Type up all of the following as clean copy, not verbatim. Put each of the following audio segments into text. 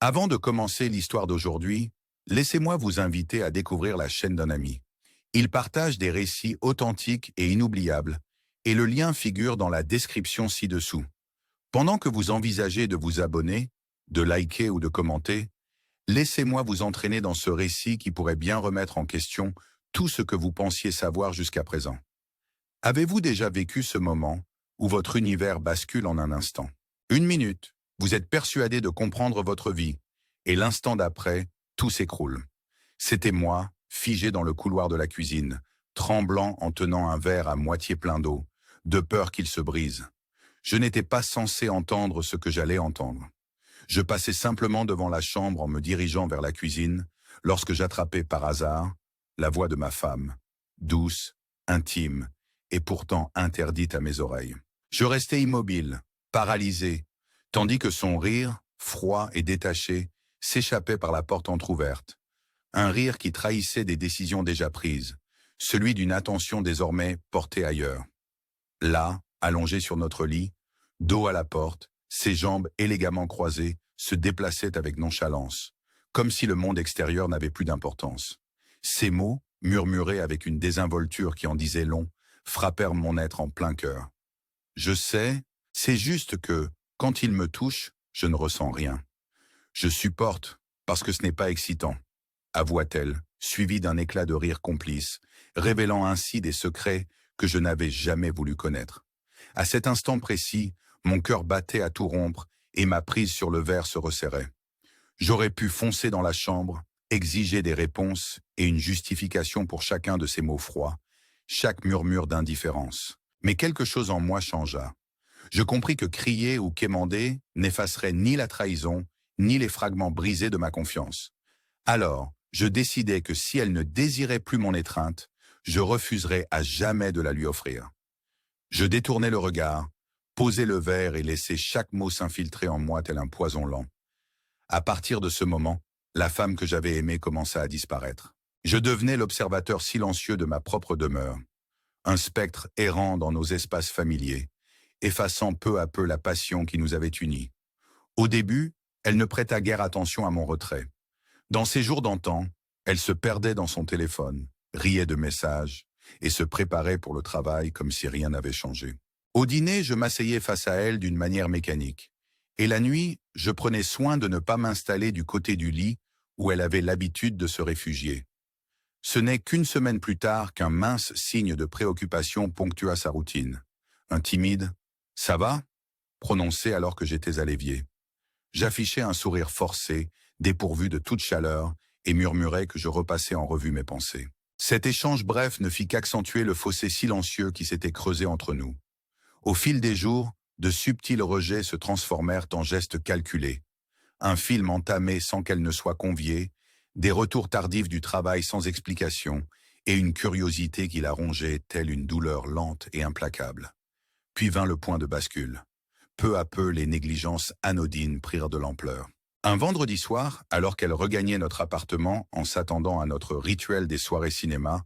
Avant de commencer l'histoire d'aujourd'hui, laissez-moi vous inviter à découvrir la chaîne d'un ami. Il partage des récits authentiques et inoubliables, et le lien figure dans la description ci-dessous. Pendant que vous envisagez de vous abonner, de liker ou de commenter, laissez-moi vous entraîner dans ce récit qui pourrait bien remettre en question tout ce que vous pensiez savoir jusqu'à présent. Avez-vous déjà vécu ce moment où votre univers bascule en un instant? Une minute, vous êtes persuadé de comprendre votre vie, et l'instant d'après, tout s'écroule. C'était moi, figé dans le couloir de la cuisine, tremblant en tenant un verre à moitié plein d'eau, de peur qu'il se brise. Je n'étais pas censé entendre ce que j'allais entendre. Je passais simplement devant la chambre en me dirigeant vers la cuisine, lorsque j'attrapais par hasard la voix de ma femme, douce, intime, et pourtant interdite à mes oreilles. Je restais immobile, paralysé, tandis que son rire, froid et détaché, s'échappait par la porte entr'ouverte. Un rire qui trahissait des décisions déjà prises, celui d'une attention désormais portée ailleurs. Là, allongé sur notre lit, dos à la porte, ses jambes élégamment croisées se déplaçaient avec nonchalance, comme si le monde extérieur n'avait plus d'importance. Ces mots, murmurés avec une désinvolture qui en disait long, frappèrent mon être en plein cœur. Je sais, c'est juste que, quand il me touche, je ne ressens rien. Je supporte, parce que ce n'est pas excitant, avoua-t-elle, suivie d'un éclat de rire complice, révélant ainsi des secrets que je n'avais jamais voulu connaître. À cet instant précis, mon cœur battait à tout rompre et ma prise sur le verre se resserrait. J'aurais pu foncer dans la chambre, exiger des réponses et une justification pour chacun de ces mots froids, chaque murmure d'indifférence. Mais quelque chose en moi changea. Je compris que crier ou quémander n'effacerait ni la trahison, ni les fragments brisés de ma confiance. Alors, je décidai que si elle ne désirait plus mon étreinte, je refuserais à jamais de la lui offrir. Je détournai le regard, posai le verre et laissai chaque mot s'infiltrer en moi tel un poison lent. À partir de ce moment, la femme que j'avais aimée commença à disparaître. Je devenais l'observateur silencieux de ma propre demeure, un spectre errant dans nos espaces familiers, effaçant peu à peu la passion qui nous avait unis. Au début, elle ne prêta guère attention à mon retrait. Dans ces jours d'antan, elle se perdait dans son téléphone, riait de messages et se préparait pour le travail comme si rien n'avait changé. Au dîner, je m'asseyais face à elle d'une manière mécanique. Et la nuit, je prenais soin de ne pas m'installer du côté du lit où elle avait l'habitude de se réfugier. Ce n'est qu'une semaine plus tard qu'un mince signe de préoccupation ponctua sa routine. Un timide « ça va ?» prononcé alors que j'étais à l'évier. J'affichais un sourire forcé, dépourvu de toute chaleur, et murmurais que je repassais en revue mes pensées. Cet échange bref ne fit qu'accentuer le fossé silencieux qui s'était creusé entre nous. Au fil des jours, de subtils rejets se transformèrent en gestes calculés. Un film entamé sans qu'elle ne soit conviée, des retours tardifs du travail sans explication, et une curiosité qui la rongeait telle une douleur lente et implacable. Puis vint le point de bascule. Peu à peu, les négligences anodines prirent de l'ampleur. Un vendredi soir, alors qu'elle regagnait notre appartement en s'attendant à notre rituel des soirées cinéma,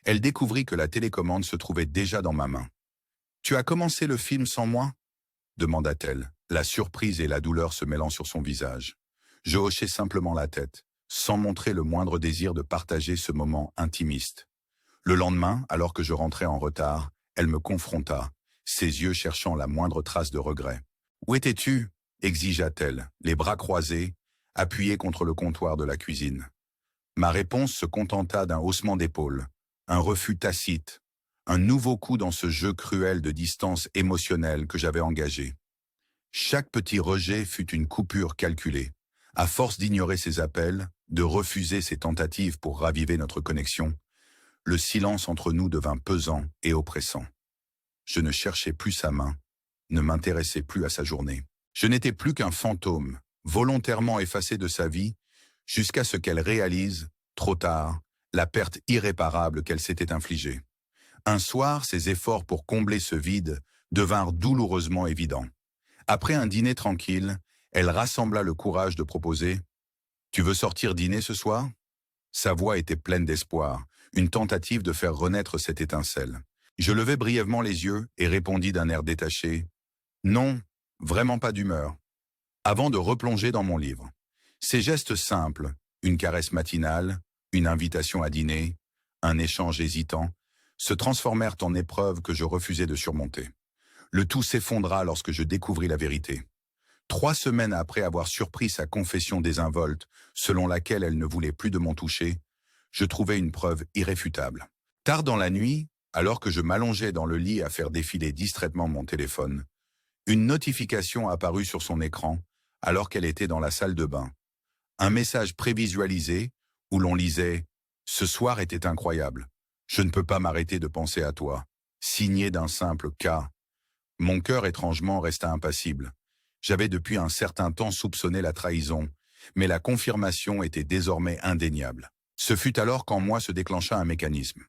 elle découvrit que la télécommande se trouvait déjà dans ma main. « Tu as commencé le film sans moi ?» demanda-t-elle, la surprise et la douleur se mêlant sur son visage. Je hochai simplement la tête, sans montrer le moindre désir de partager ce moment intimiste. Le lendemain, alors que je rentrais en retard, elle me confronta, ses yeux cherchant la moindre trace de regret. « Où étais-tu » exigea-t-elle, les bras croisés, appuyés contre le comptoir de la cuisine. Ma réponse se contenta d'un haussement d'épaule, un refus tacite, un nouveau coup dans ce jeu cruel de distance émotionnelle que j'avais engagé. Chaque petit rejet fut une coupure calculée. À force d'ignorer ses appels, de refuser ses tentatives pour raviver notre connexion, le silence entre nous devint pesant et oppressant. Je ne cherchais plus sa main, ne m'intéressais plus à sa journée. Je n'étais plus qu'un fantôme, volontairement effacé de sa vie, jusqu'à ce qu'elle réalise, trop tard, la perte irréparable qu'elle s'était infligée. Un soir, ses efforts pour combler ce vide devinrent douloureusement évidents. Après un dîner tranquille, elle rassembla le courage de proposer « Tu veux sortir dîner ce soir ?» Sa voix était pleine d'espoir, une tentative de faire renaître cette étincelle. Je levai brièvement les yeux et répondis d'un air détaché « Non, vraiment pas d'humeur », avant de replonger dans mon livre. Ces gestes simples, une caresse matinale, une invitation à dîner, un échange hésitant, se transformèrent en épreuves que je refusais de surmonter. Le tout s'effondra lorsque je découvris la vérité. 3 semaines après avoir surpris sa confession désinvolte, selon laquelle elle ne voulait plus de mon toucher, je trouvais une preuve irréfutable. Tard dans la nuit, alors que je m'allongeais dans le lit à faire défiler distraitement mon téléphone, une notification apparut sur son écran alors qu'elle était dans la salle de bain. Un message prévisualisé où l'on lisait « Ce soir était incroyable. Je ne peux pas m'arrêter de penser à toi. » Signé d'un simple « K ». Mon cœur étrangement resta impassible. J'avais depuis un certain temps soupçonné la trahison, mais la confirmation était désormais indéniable. Ce fut alors qu'en moi se déclencha un mécanisme.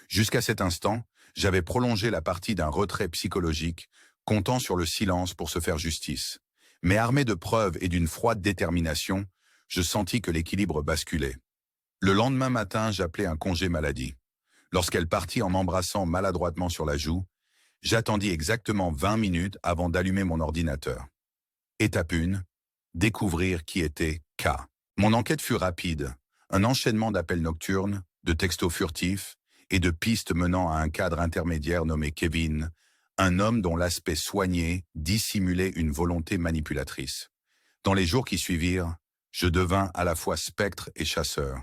Jusqu'à cet instant, j'avais prolongé la partie d'un retrait psychologique, comptant sur le silence pour se faire justice. Mais armé de preuves et d'une froide détermination, je sentis que l'équilibre basculait. Le lendemain matin, j'appelai un congé maladie. Lorsqu'elle partit en m'embrassant maladroitement sur la joue, j'attendis exactement 20 minutes avant d'allumer mon ordinateur. Étape 1, découvrir qui était K. Mon enquête fut rapide, un enchaînement d'appels nocturnes, de textos furtifs et de pistes menant à un cadre intermédiaire nommé Kevin, un homme dont l'aspect soigné dissimulait une volonté manipulatrice. Dans les jours qui suivirent, je devins à la fois spectre et chasseur.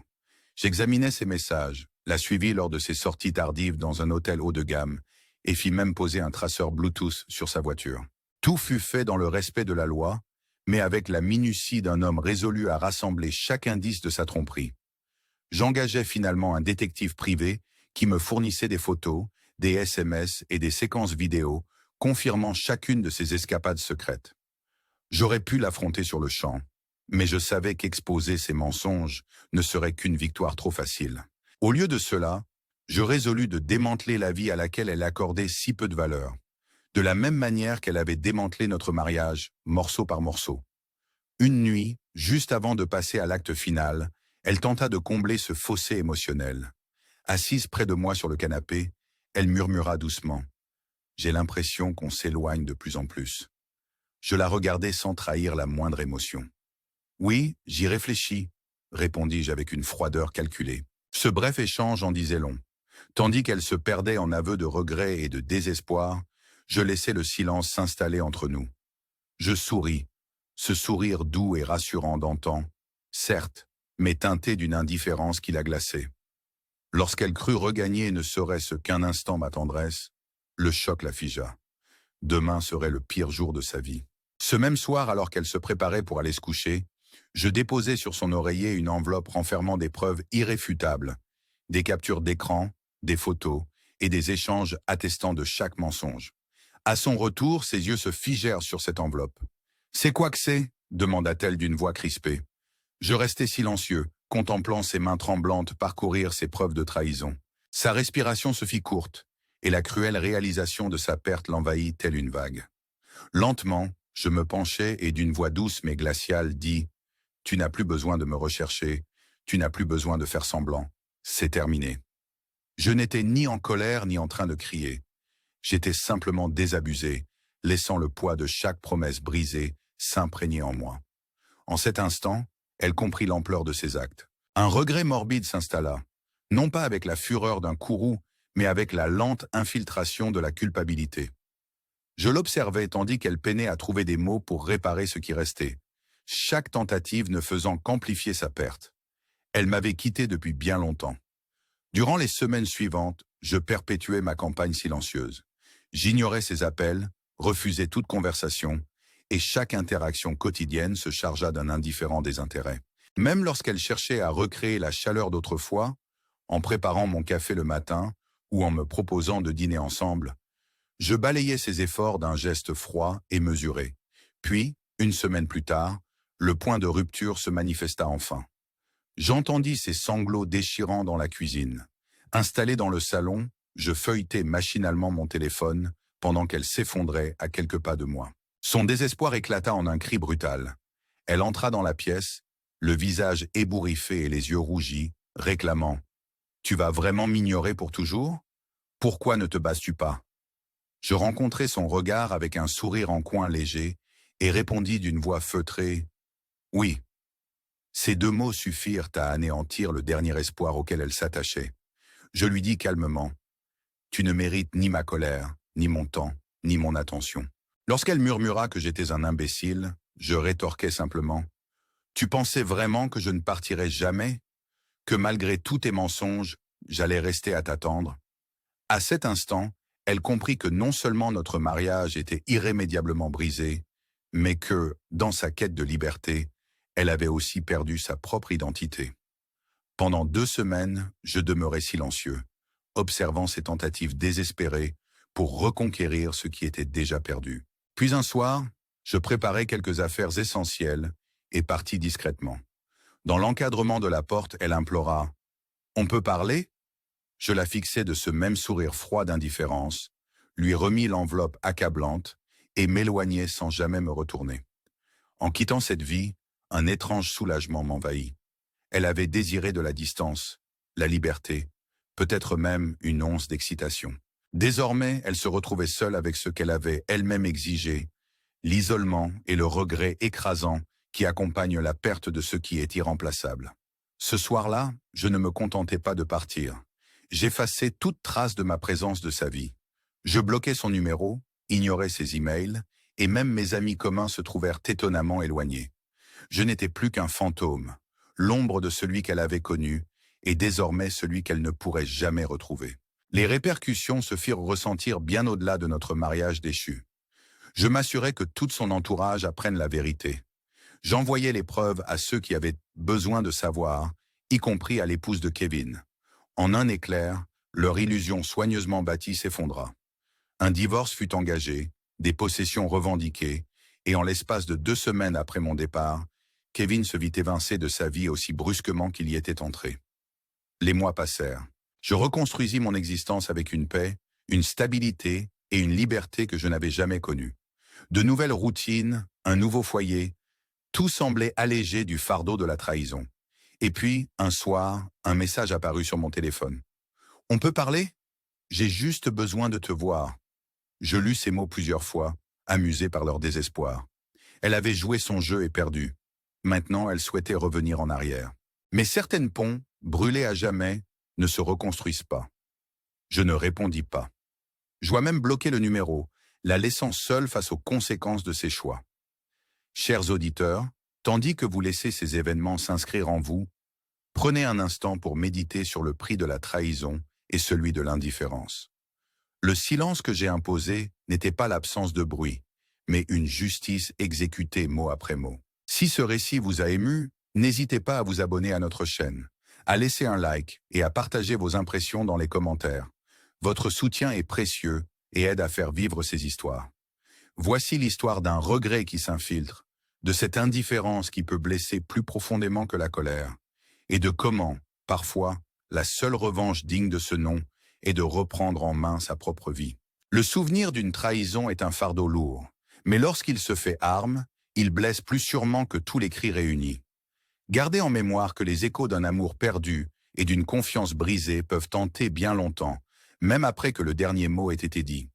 J'examinais ses messages, la suivis lors de ses sorties tardives dans un hôtel haut de gamme et fis même poser un traceur Bluetooth sur sa voiture. Tout fut fait dans le respect de la loi, mais avec la minutie d'un homme résolu à rassembler chaque indice de sa tromperie. J'engageai finalement un détective privé qui me fournissait des photos, des SMS et des séquences vidéo, confirmant chacune de ses escapades secrètes. J'aurais pu l'affronter sur le champ, mais je savais qu'exposer ses mensonges ne serait qu'une victoire trop facile. Au lieu de cela, je résolus de démanteler la vie à laquelle elle accordait si peu de valeur, de la même manière qu'elle avait démantelé notre mariage, morceau par morceau. Une nuit, juste avant de passer à l'acte final, elle tenta de combler ce fossé émotionnel. Assise près de moi sur le canapé, elle murmura doucement. J'ai l'impression qu'on s'éloigne de plus en plus. Je la regardais sans trahir la moindre émotion. Oui, j'y réfléchis, répondis-je avec une froideur calculée. Ce bref échange en disait long. Tandis qu'elle se perdait en aveux de regret et de désespoir, je laissais le silence s'installer entre nous. Je souris, ce sourire doux et rassurant d'antan, certes, mais teinté d'une indifférence qui la glaçait. Lorsqu'elle crut regagner ne serait-ce qu'un instant ma tendresse, le choc la figea. Demain serait le pire jour de sa vie. Ce même soir, alors qu'elle se préparait pour aller se coucher, je déposai sur son oreiller une enveloppe renfermant des preuves irréfutables, des captures d'écran, des photos et des échanges attestant de chaque mensonge. À son retour, ses yeux se figèrent sur cette enveloppe. « C'est quoi que c'est » demanda-t-elle d'une voix crispée. Je restai silencieux, contemplant ses mains tremblantes parcourir ses preuves de trahison. Sa respiration se fit courte, et la cruelle réalisation de sa perte l'envahit telle une vague. Lentement, je me penchai et d'une voix douce mais glaciale dis « Tu n'as plus besoin de me rechercher, tu n'as plus besoin de faire semblant, c'est terminé. » Je n'étais ni en colère ni en train de crier. J'étais simplement désabusé, laissant le poids de chaque promesse brisée s'imprégner en moi. En cet instant, elle comprit l'ampleur de ses actes. Un regret morbide s'installa, non pas avec la fureur d'un courroux, mais avec la lente infiltration de la culpabilité. Je l'observais tandis qu'elle peinait à trouver des mots pour réparer ce qui restait, chaque tentative ne faisant qu'amplifier sa perte. Elle m'avait quitté depuis bien longtemps. Durant les semaines suivantes, je perpétuais ma campagne silencieuse. J'ignorais ses appels, refusais toute conversation, et chaque interaction quotidienne se chargea d'un indifférent désintérêt. Même lorsqu'elle cherchait à recréer la chaleur d'autrefois, en préparant mon café le matin ou en me proposant de dîner ensemble, je balayais ses efforts d'un geste froid et mesuré. Puis, une semaine plus tard, le point de rupture se manifesta enfin. J'entendis ses sanglots déchirants dans la cuisine. Installé dans le salon, je feuilletais machinalement mon téléphone pendant qu'elle s'effondrait à quelques pas de moi. Son désespoir éclata en un cri brutal. Elle entra dans la pièce, le visage ébouriffé et les yeux rougis, réclamant « Tu vas vraiment m'ignorer pour toujours? Pourquoi ne te bases-tu pas ?» Je rencontrai son regard avec un sourire en coin léger et répondis d'une voix feutrée « Oui, Ces 2 mots suffirent à anéantir le dernier espoir auquel elle s'attachait. Je lui dis calmement, « Tu ne mérites ni ma colère, ni mon temps, ni mon attention. » Lorsqu'elle murmura que j'étais un imbécile, je rétorquai simplement, « Tu pensais vraiment que je ne partirais jamais? Que malgré tous tes mensonges, j'allais rester à t'attendre? » À cet instant, elle comprit que non seulement notre mariage était irrémédiablement brisé, mais que, dans sa quête de liberté, elle avait aussi perdu sa propre identité. Pendant 2 semaines, je demeurai silencieux, observant ses tentatives désespérées pour reconquérir ce qui était déjà perdu. Puis un soir, je préparai quelques affaires essentielles et partis discrètement. Dans l'encadrement de la porte, elle implora « On peut parler ?» Je la fixai de ce même sourire froid d'indifférence, lui remis l'enveloppe accablante et m'éloignai sans jamais me retourner. En quittant cette vie, un étrange soulagement m'envahit. Elle avait désiré de la distance, la liberté, peut-être même une once d'excitation. Désormais, elle se retrouvait seule avec ce qu'elle avait elle-même exigé, l'isolement et le regret écrasant qui accompagnent la perte de ce qui est irremplaçable. Ce soir-là, je ne me contentais pas de partir. J'effaçais toute trace de ma présence de sa vie. Je bloquais son numéro, ignorais ses emails, et même mes amis communs se trouvèrent étonnamment éloignés. Je n'étais plus qu'un fantôme, l'ombre de celui qu'elle avait connu, et désormais celui qu'elle ne pourrait jamais retrouver. Les répercussions se firent ressentir bien au-delà de notre mariage déchu. Je m'assurais que tout son entourage apprenne la vérité. J'envoyais les preuves à ceux qui avaient besoin de savoir, y compris à l'épouse de Kevin. En un éclair, leur illusion soigneusement bâtie s'effondra. Un divorce fut engagé, des possessions revendiquées, et en l'espace de 2 semaines après mon départ, Kevin se vit évincer de sa vie aussi brusquement qu'il y était entré. Les mois passèrent. Je reconstruisis mon existence avec une paix, une stabilité et une liberté que je n'avais jamais connues. De nouvelles routines, un nouveau foyer, tout semblait allégé du fardeau de la trahison. Et puis, un soir, un message apparut sur mon téléphone. « On peut parler ? J'ai juste besoin de te voir. » Je lus ces mots plusieurs fois, amusé par leur désespoir. Elle avait joué son jeu et perdu. Maintenant, elle souhaitait revenir en arrière. Mais certains ponts, brûlés à jamais, ne se reconstruisent pas. Je ne répondis pas. Je dois même bloquer le numéro, la laissant seule face aux conséquences de ses choix. Chers auditeurs, tandis que vous laissez ces événements s'inscrire en vous, prenez un instant pour méditer sur le prix de la trahison et celui de l'indifférence. Le silence que j'ai imposé n'était pas l'absence de bruit, mais une justice exécutée mot après mot. Si ce récit vous a ému, n'hésitez pas à vous abonner à notre chaîne, à laisser un like et à partager vos impressions dans les commentaires. Votre soutien est précieux et aide à faire vivre ces histoires. Voici l'histoire d'un regret qui s'infiltre, de cette indifférence qui peut blesser plus profondément que la colère, et de comment, parfois, la seule revanche digne de ce nom est de reprendre en main sa propre vie. Le souvenir d'une trahison est un fardeau lourd, mais lorsqu'il se fait arme, il blesse plus sûrement que tous les cris réunis. Gardez en mémoire que les échos d'un amour perdu et d'une confiance brisée peuvent hanter bien longtemps, même après que le dernier mot ait été dit.